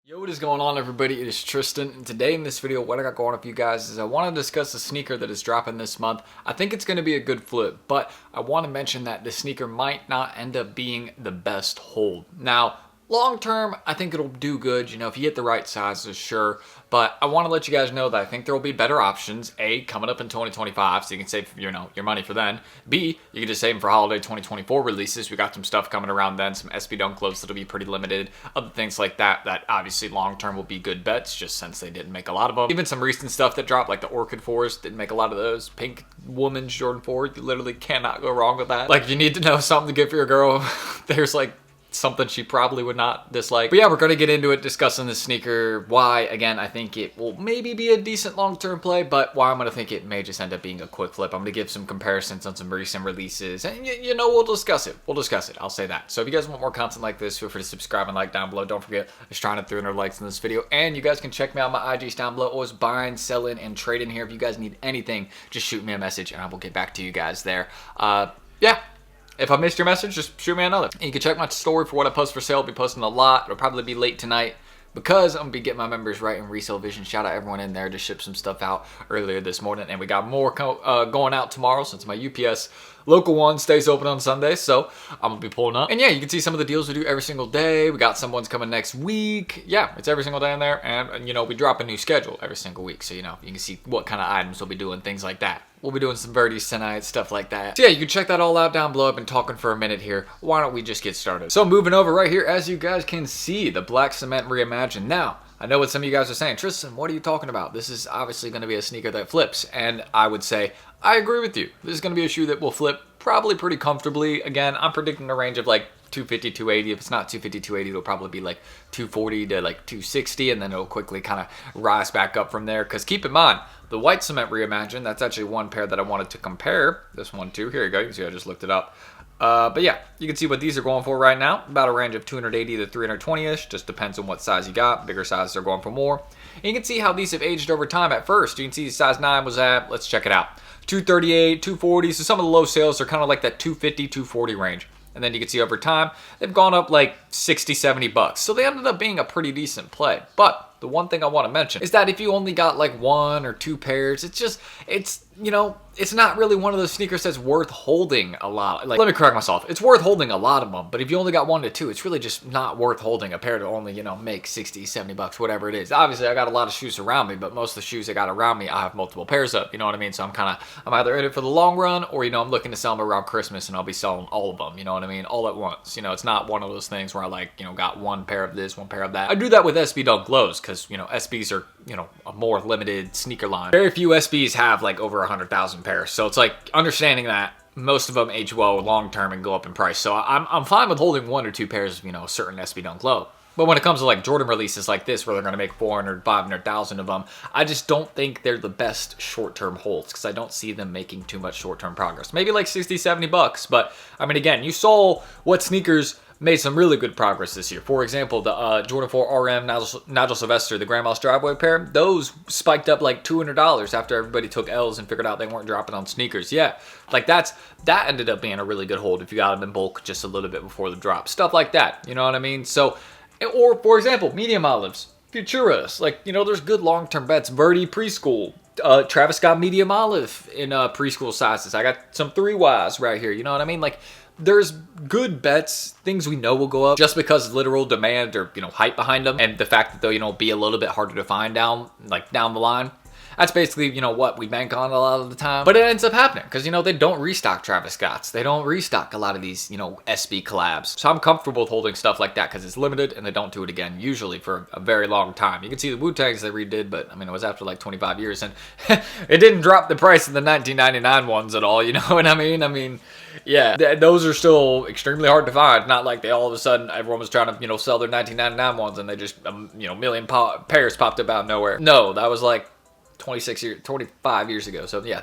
Yo, what is going on, everybody? It is Tristan, and today in this video, what I got going up for you guys is I want to discuss a sneaker that is dropping this month. I think it's going to be a good flip, but I want to mention that the sneaker might not end up being the best hold. Now, long term, I think it'll do good, if you get the right sizes, sure. But I want to let you guys know that I think there will be better options. A, coming up in 2025, so you can save, your money for then. B, you can just save them for holiday 2024 releases. We got some stuff coming around then, some SB Dunk lows that'll be pretty limited. Other things like that obviously long term will be good bets, just since they didn't make a lot of them. Even some recent stuff that dropped, like the Orchid Forest, didn't make a lot of those. Pink Woman's Jordan 4, you literally cannot go wrong with that. Like, if you need to know something to get for your girl, there's like something she probably would not dislike. But yeah, we're going to get into it, discussing this sneaker. Why, again, I think it will maybe be a decent long-term play, but why I'm going to think it may just end up being a quick flip. I'm going to give some comparisons on some recent releases, and we'll discuss it. I'll say that. So if you guys want more content like this, feel free to subscribe and like down below. Don't forget, I was trying to 300 likes in this video, and you guys can check me out on my IGs down below. Always buying, selling, and trading here. If you guys need anything, just shoot me a message, and I will get back to you guys there. Yeah. If I missed your message, just shoot me another. And you can check my story for what I post for sale. I'll be posting a lot. It'll probably be late tonight because I'm going to be getting my members right in Resale Vision. Shout out everyone in there. Just shipped some stuff out earlier this morning. And we got more going out tomorrow since my UPS local one stays open on Sundays. So I'm going to be pulling up. And yeah, you can see some of the deals we do every single day. We got some ones coming next week. Yeah, it's every single day in there. And we drop a new schedule every single week. So, you can see what kind of items we'll be doing, things like that. We'll be doing some birdies tonight, stuff like that. So yeah, you can check that all out down below. I've been talking for a minute here. Why don't we just get started? So moving over right here, as you guys can see, the Black Cement Reimagined. Now, I know what some of you guys are saying. Tristan, what are you talking about? This is obviously going to be a sneaker that flips. And I would say, I agree with you. This is going to be a shoe that will flip probably pretty comfortably. Again, I'm predicting a range of like 250, 280. If it's not 250, 280, it'll probably be like 240 to like 260, and then it'll quickly kind of rise back up from there. Because keep in mind, the White Cement Reimagined, that's actually one pair that I wanted to compare this one to. Here you go. You can see I just looked it up. But yeah, you can see what these are going for right now. About a range of 280 to 320-ish. Just depends on what size you got. Bigger sizes are going for more. And you can see how these have aged over time at first. You can see size 9 was at, let's check it out, 238, 240. So some of the low sales are kind of like that 250, 240 range. And then you can see over time, they've gone up like 60, 70 bucks. So they ended up being a pretty decent play. But the one thing I want to mention is that if you only got like 1 or 2 pairs, it's not really one of those sneakers that's worth holding a lot. Like, let me correct myself. It's worth holding a lot of them, but if you only got 1 to 2, it's really just not worth holding a pair to only, make 60, 70 bucks, whatever it is. Obviously, I got a lot of shoes around me, but most of the shoes I got around me, I have multiple pairs of, you know what I mean? So I'm either in it for the long run, or, I'm looking to sell them around Christmas, and I'll be selling all of them, you know what I mean? All at once. It's not one of those things where I got 1 pair of this, 1 pair of that. I do that with SB Dunk lows, because, SBs are, a more limited sneaker line. Very few SBs have like over 100,000 pairs. So it's like understanding that most of them age well long term and go up in price. So I'm fine with holding 1 or 2 pairs of, a certain SB Dunk low. But when it comes to like Jordan releases like this, where they're going to make 400, 500,000 of them, I just don't think they're the best short-term holds, because I don't see them making too much short-term progress. Maybe like 60, 70 bucks. But I mean, again, you saw what sneakers made some really good progress this year. For example, the Jordan 4 RM Nigel Sylvester, the Grandma's Driveway pair, those spiked up like $200 after everybody took L's and figured out they weren't dropping on sneakers. Yeah, like that ended up being a really good hold if you got them in bulk just a little bit before the drop. Stuff like that, you know what I mean? So, or for example, medium olives, Futuras, like, there's good long-term bets. Verdi preschool, Travis Scott medium olive in preschool sizes. I got some 3Ys right here, you know what I mean? Like, there's good bets, things we know will go up just because literal demand or, hype behind them, and the fact that they'll, be a little bit harder to find down the line. That's basically, what we bank on a lot of the time. But it ends up happening because, they don't restock Travis Scott's. They don't restock a lot of these, SB collabs. So I'm comfortable with holding stuff like that because it's limited and they don't do it again, usually for a very long time. You can see the Wu-Tangs they redid, but I mean, it was after like 25 years and it didn't drop the price of the 1999 ones at all. You know what I mean? I mean, yeah, those are still extremely hard to find. Not like they all of a sudden, everyone was trying to, sell their 1999 ones and they just, million pairs popped up out of nowhere. No, that was like 25 years ago. So yeah,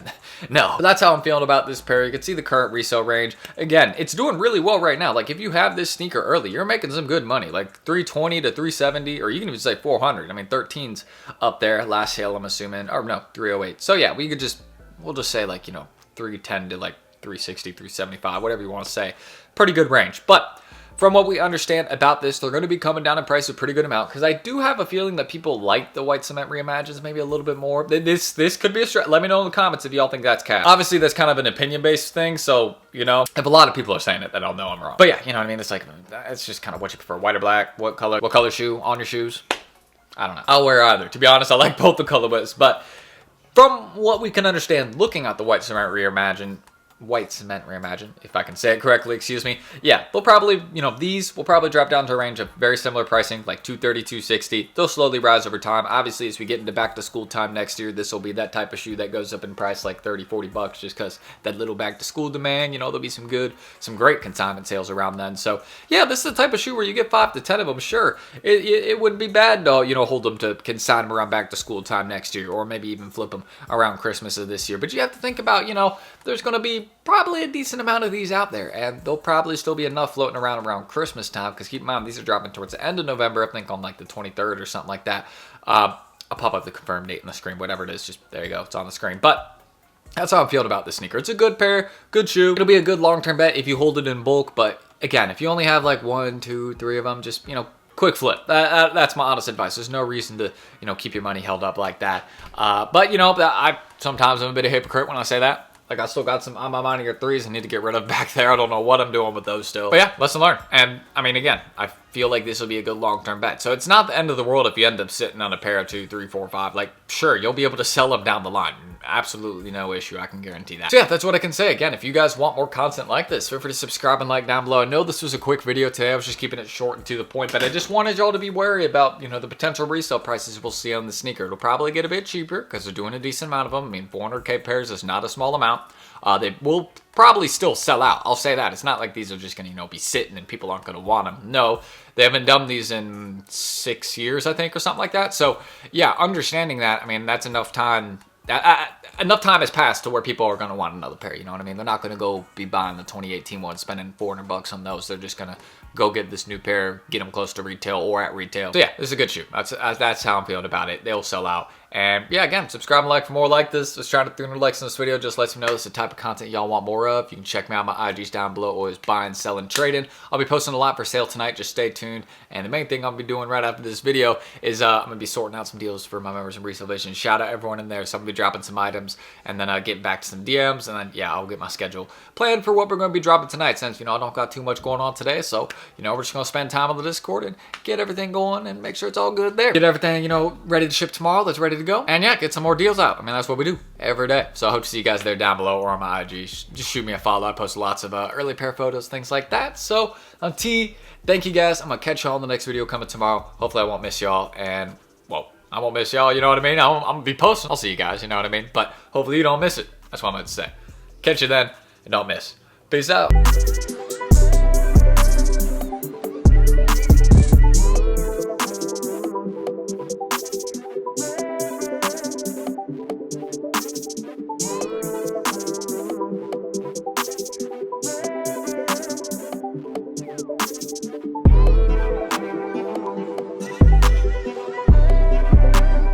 no. But that's how I'm feeling about this pair. You can see the current resale range. Again, it's doing really well right now. Like if you have this sneaker early, you're making some good money. Like 320 to 370, or you can even say 400. I mean, 13's up there. Last sale, I'm assuming. Or no, 308. So yeah, we'll just say like, 310 to like 360, 375, whatever you want to say. Pretty good range. But from what we understand about this, they're going to be coming down in price a pretty good amount, because I do have a feeling that people like the white cement reimagines maybe a little bit more. This could be a stretch. Let me know in the comments if y'all think that's cap. Obviously, that's kind of an opinion-based thing, so, you know, if a lot of people are saying it, then I'll know I'm wrong. But yeah, you know what I mean? It's like, it's just kind of what you prefer, white or black, what color shoe on your shoes? I don't know. I'll wear either. To be honest, I like both the colorways, but from what we can understand looking at the white cement reimagine, if I can say it correctly, excuse me. Yeah, they'll probably, you know, these will probably drop down to a range of very similar pricing, like $230, $260. They'll slowly rise over time. Obviously, as we get into back to school time next year, this will be that type of shoe that goes up in price like 30, 40 bucks, just because that little back to school demand, you know, there'll be some great consignment sales around then. So yeah, this is the type of shoe where you get 5 to 10 of them. Sure, it wouldn't be bad to, you know, hold them to consign them around back to school time next year, or maybe even flip them around Christmas of this year. But you have to think about, you know, there's going to be probably a decent amount of these out there, and there'll probably still be enough floating around Christmas time, because keep in mind, these are dropping towards the end of November, I think on like the 23rd or something like that. I'll pop up the confirmed date on the screen, whatever it is, just there you go, it's on the screen. But that's how I'm feeling about this sneaker. It's a good pair, good shoe. It'll be a good long-term bet if you hold it in bulk, but again, if you only have like 1, 2, 3 of them, just, you know, quick flip. That's my honest advice. There's no reason to, you know, keep your money held up like that. But, you know, sometimes I'm a bit of a hypocrite when I say that. Like, I still got some on my mind here 3s I need to get rid of back there. I don't know what I'm doing with those still. But yeah, lesson learned. And I mean, again, I feel like this will be a good long-term bet. So it's not the end of the world if you end up sitting on a pair of 2, 3, 4, 5. Like, sure, you'll be able to sell them down the line. Absolutely no issue. I can guarantee that. So yeah, that's what I can say. Again, if you guys want more content like this, feel free to subscribe and like down below. I know this was a quick video today. I was just keeping it short and to the point, but I just wanted y'all to be wary about, you know, the potential resale prices we'll see on the sneaker. It'll probably get a bit cheaper because they're doing a decent amount of them. I mean, 400K pairs is not a small amount. They will probably still sell out. I'll say that. It's not like these are just going to, you know, be sitting and people aren't going to want them. No, they haven't done these in 6 years, I think, or something like that. So yeah, understanding that, I mean, that's enough time. Enough time has passed to where people are going to want another pair, you know what I mean? They're not going to go be buying the 2018 one, spending 400 bucks on those. They're just going to go get this new pair, get them close to retail or at retail. So yeah, this is a good shoe. That's how I'm feeling about it. They'll sell out. And yeah, again, subscribe and like for more like this. Let's try to 300 likes in this video. Just lets me know this is the type of content y'all want more of. You can check me out. My IG's down below. Always buying, selling, trading. I'll be posting a lot for sale tonight. Just stay tuned. And the main thing I'll be doing right after this video is I'm going to be sorting out some deals for my members in Resale Vision. Shout out everyone in there. So I'm going to be dropping some items and then getting back to some DMs. And then, yeah, I'll get my schedule planned for what we're going to be dropping tonight, since, you know, I don't got too much going on today. So, you know, we're just going to spend time on the Discord and get everything going and make sure it's all good there. Get everything, you know, ready to ship tomorrow. That's ready to go. And yeah, get some more deals out. I mean, that's what we do every day. So I hope to see you guys there down below or on my IG. Just shoot me a follow. I post lots of early pair photos, things like that. So I'm T. Thank you guys. I'm going to catch y'all in the next video coming tomorrow. Hopefully I won't miss y'all. And, well, I won't miss y'all. You know what I mean? I'm going to be posting. I'll see you guys. You know what I mean? But hopefully you don't miss it. That's what I'm going to say. Catch you then and don't miss. Peace out.